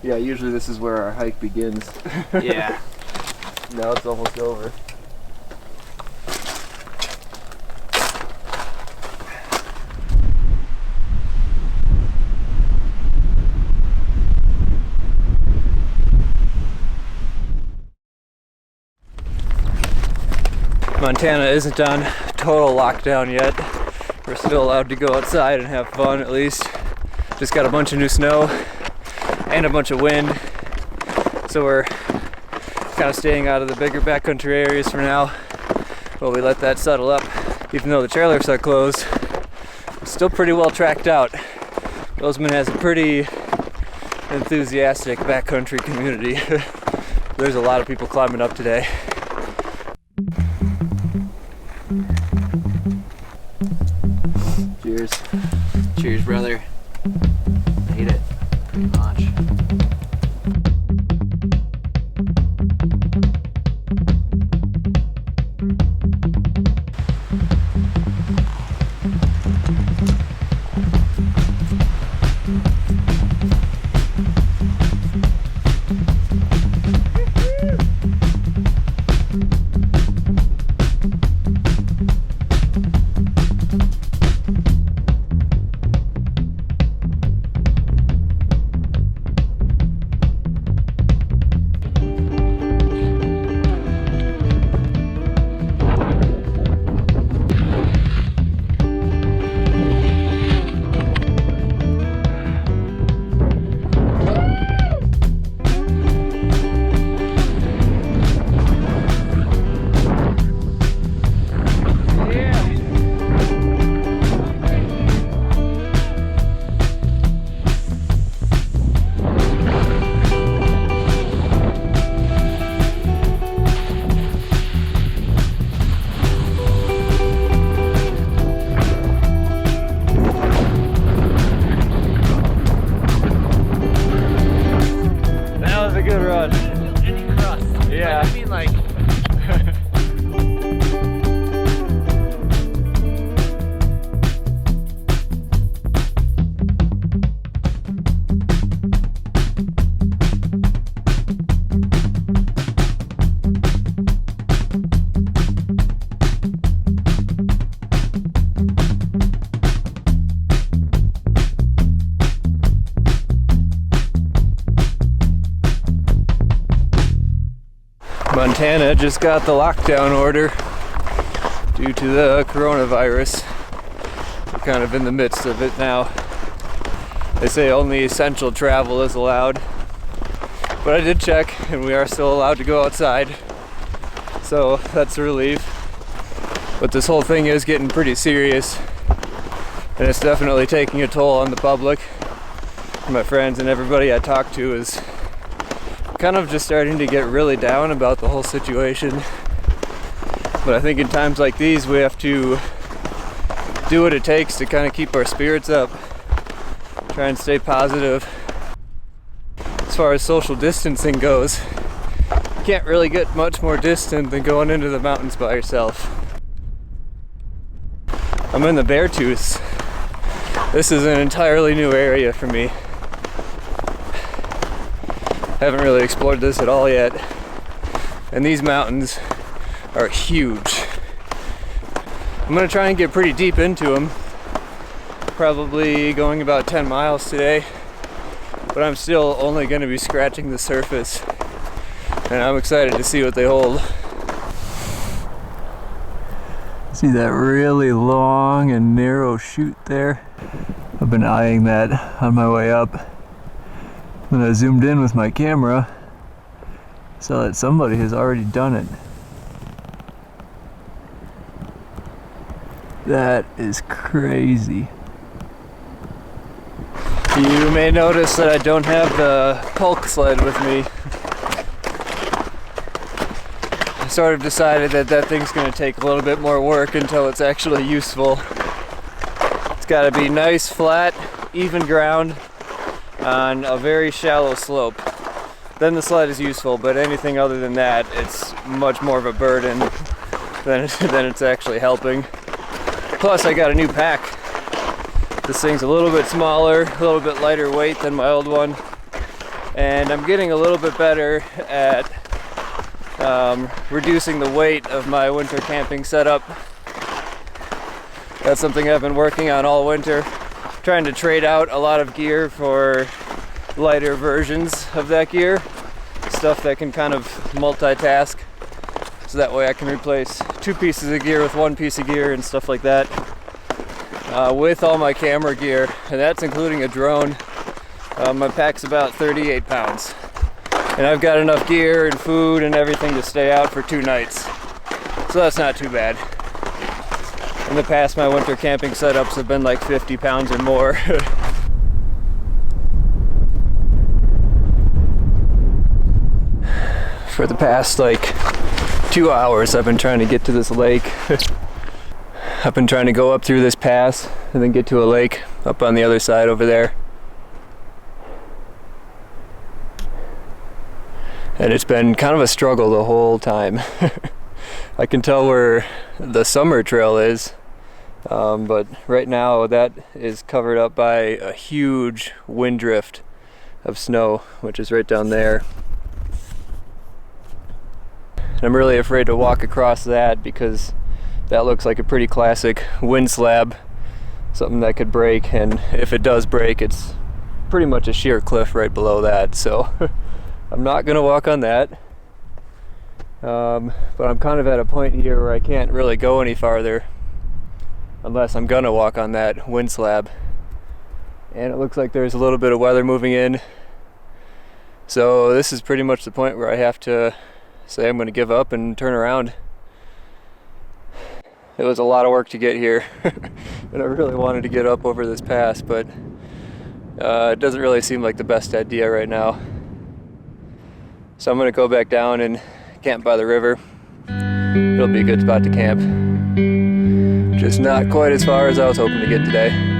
Yeah, usually this is where our hike begins. Yeah. Now it's almost over. Montana isn't on total lockdown yet. We're still allowed to go outside and have fun, at least. Just got a bunch of new snow and a bunch of wind, so we're kind of staying out of the bigger backcountry areas for now while we let that settle up. Even though the trailers are closed, it's still pretty well tracked out. Bozeman has a pretty enthusiastic backcountry community. There's a lot of people climbing up today. Cheers. Cheers, brother. Hate it pretty much. Montana just got the lockdown order due to the coronavirus. We're kind of in the midst of it now. They say only essential travel is allowed, but I did check and we are still allowed to go outside, so that's a relief. But this whole thing is getting pretty serious, and it's definitely taking a toll on the public. My friends and everybody I talk to is kind of just starting to get really down about the whole situation. But I think in times like these we have to do what it takes to kind of keep our spirits up, try and stay positive. As far as social distancing goes, you can't really get much more distant than going into the mountains by yourself. I'm in the Beartooths. This is an entirely new area for me. Haven't really explored this at all yet, and these mountains are huge. I'm gonna try and get pretty deep into them, probably going about 10 miles today, but I'm still only gonna be scratching the surface, and I'm excited to see what they hold. See that really long and narrow chute there? I've been eyeing that on my way up. When I zoomed in with my camera, saw that somebody has already done it. That is crazy. You may notice that I don't have the Polk sled with me. I sort of decided that that thing's going to take a little bit more work until it's actually useful. It's got to be nice, flat, even ground on a very shallow slope. Then the sled is useful, but anything other than that, it's much more of a burden than it's actually helping. Plus, I got a new pack. This thing's a little bit smaller, a little bit lighter weight than my old one, and I'm getting a little bit better at reducing the weight of my winter camping setup. That's something I've been working on all winter, trying to trade out a lot of gear for lighter versions of that gear, stuff that can kind of multitask, so that way I can replace 2 pieces of gear with 1 piece of gear and stuff like that, with all my camera gear, and that's including a drone. My pack's about 38 pounds, and I've got enough gear and food and everything to stay out for 2 nights, so that's not too bad. In the past, my winter camping setups have been like 50 pounds or more. For the past like 2 hours, I've been trying to get to this lake. I've been trying to go up through this pass and then get to a lake up on the other side over there. And it's been kind of a struggle the whole time. I can tell where the summer trail is, but right now that is covered up by a huge wind drift of snow, which is right down there. And I'm really afraid to walk across that because that looks like a pretty classic wind slab, something that could break, and if it does break, it's pretty much a sheer cliff right below that, so I'm not gonna walk on that. But I'm kind of at a point here where I can't really go any farther unless I'm gonna walk on that wind slab. And it looks like there's a little bit of weather moving in, so this is pretty much the point where I have to say I'm gonna give up and turn around. It was a lot of work to get here, and I really wanted to get up over this pass, but it doesn't really seem like the best idea right now. So I'm gonna go back down and camp by the river. It'll be a good spot to camp. Just not quite as far as I was hoping to get today.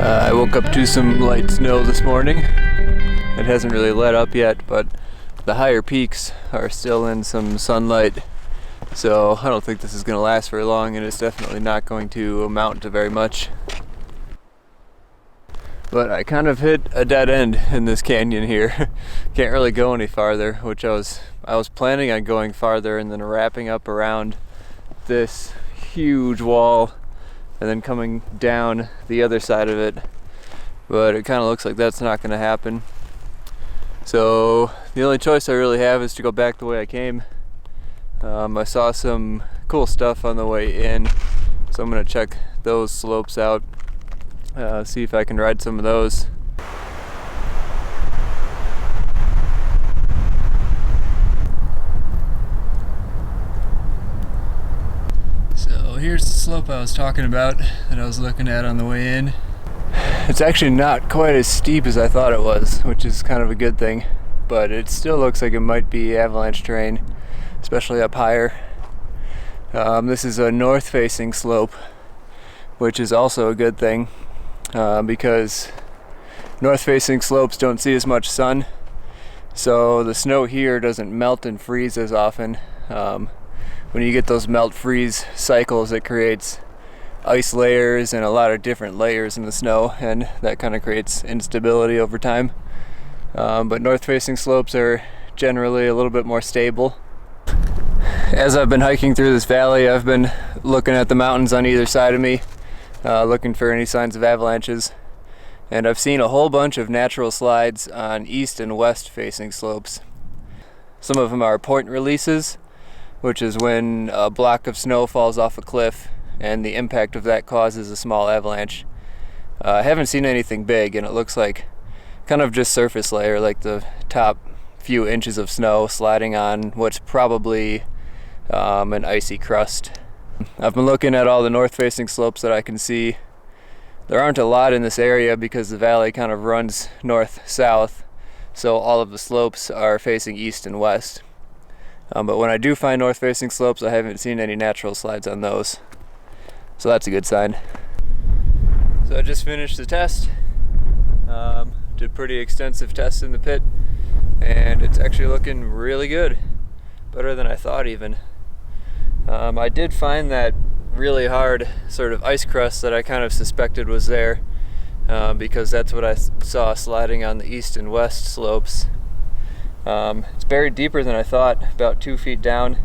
I woke up to some light snow this morning. It hasn't really let up yet, but the higher peaks are still in some sunlight, so I don't think this is going to last very long, and it's definitely not going to amount to very much. But I kind of hit a dead end in this canyon here. Can't really go any farther, which I was planning on going farther and then wrapping up around this huge wall and then coming down the other side of it, but it kind of looks like that's not going to happen. So the only choice I really have is to go back the way I came. I saw some cool stuff on the way in, so I'm going to check those slopes out, see if I can ride some of those. Here's the slope I was talking about that I was looking at on the way in. It's actually not quite as steep as I thought it was, which is kind of a good thing, but it still looks like it might be avalanche terrain, especially up higher. This is a north-facing slope, which is also a good thing, because north-facing slopes don't see as much sun, so the snow here doesn't melt and freeze as often. When you get those melt-freeze cycles, it creates ice layers and a lot of different layers in the snow, and that kind of creates instability over time. But north-facing slopes are generally a little bit more stable. As I've been hiking through this valley, I've been looking at the mountains on either side of me, looking for any signs of avalanches. And I've seen a whole bunch of natural slides on east and west facing slopes. Some of them are point releases, which is when a block of snow falls off a cliff and the impact of that causes a small avalanche. I haven't seen anything big, and it looks like kind of just surface layer, like the top few inches of snow sliding on what's probably an icy crust. I've been looking at all the north-facing slopes that I can see. There aren't a lot in this area because the valley kind of runs north-south, so all of the slopes are facing east and west. But when I do find north-facing slopes, I haven't seen any natural slides on those, so that's a good sign. So I just finished the test. Did pretty extensive tests in the pit, and it's actually looking really good, better than I thought even. I did find that really hard sort of ice crust that I kind of suspected was there, because that's what I saw sliding on the east and west slopes. It's buried deeper than I thought, about 2 feet down.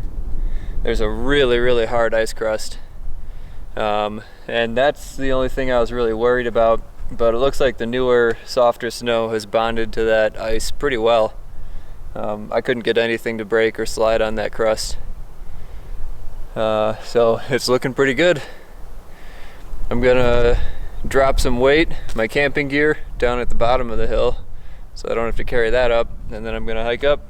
There's a really hard ice crust, and that's the only thing I was really worried about, but it looks like the newer, softer snow has bonded to that ice pretty well. I couldn't get anything to break or slide on that crust. So it's looking pretty good. I'm gonna drop some weight, my camping gear, down at the bottom of the hill, so I don't have to carry that up, and then I'm gonna hike up.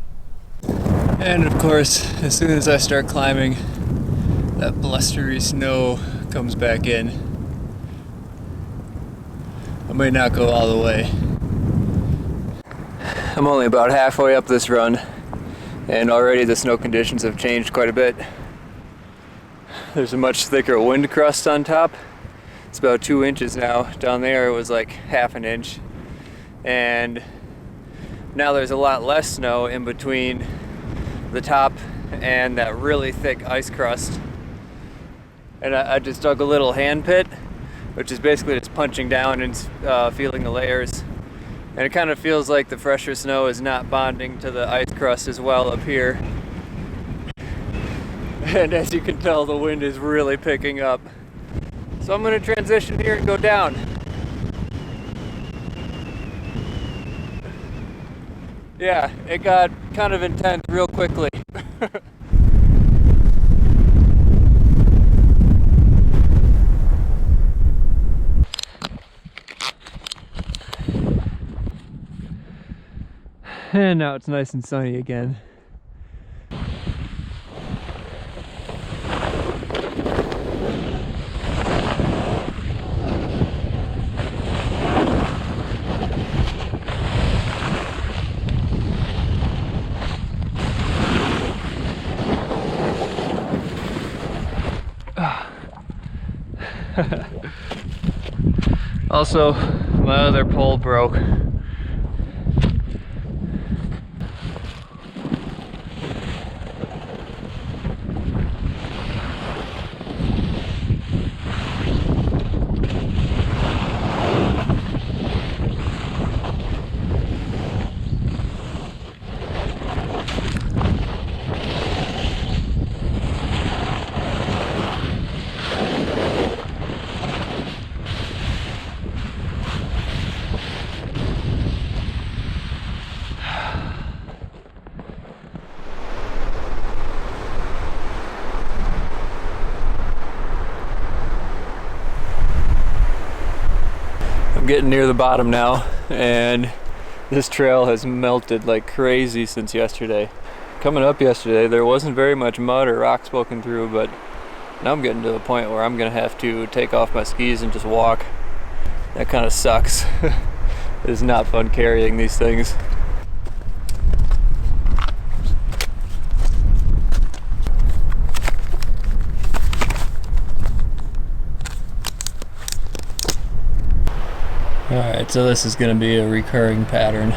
And of course, as soon as I start climbing, that blustery snow comes back in. I may not go all the way. I'm only about halfway up this run, and already the snow conditions have changed quite a bit. There's a much thicker wind crust on top. It's about 2 inches now. Down there it was like half an inch. And now there's a lot less snow in between the top and that really thick ice crust. And I just dug a little hand pit, which is basically just punching down and feeling the layers. And it kind of feels like the fresher snow is not bonding to the ice crust as well up here. And as you can tell, the wind is really picking up. So I'm going to transition here and go down. Yeah, it got kind of intense real quickly. And now it's nice and sunny again. Also, my other pole broke. I'm getting near the bottom now, and this trail has melted like crazy since yesterday. Coming up yesterday, there wasn't very much mud or rocks poking through, but now I'm getting to the point where I'm gonna have to take off my skis and just walk. That kind of sucks. It's not fun carrying these things. Alright, so this is going to be a recurring pattern.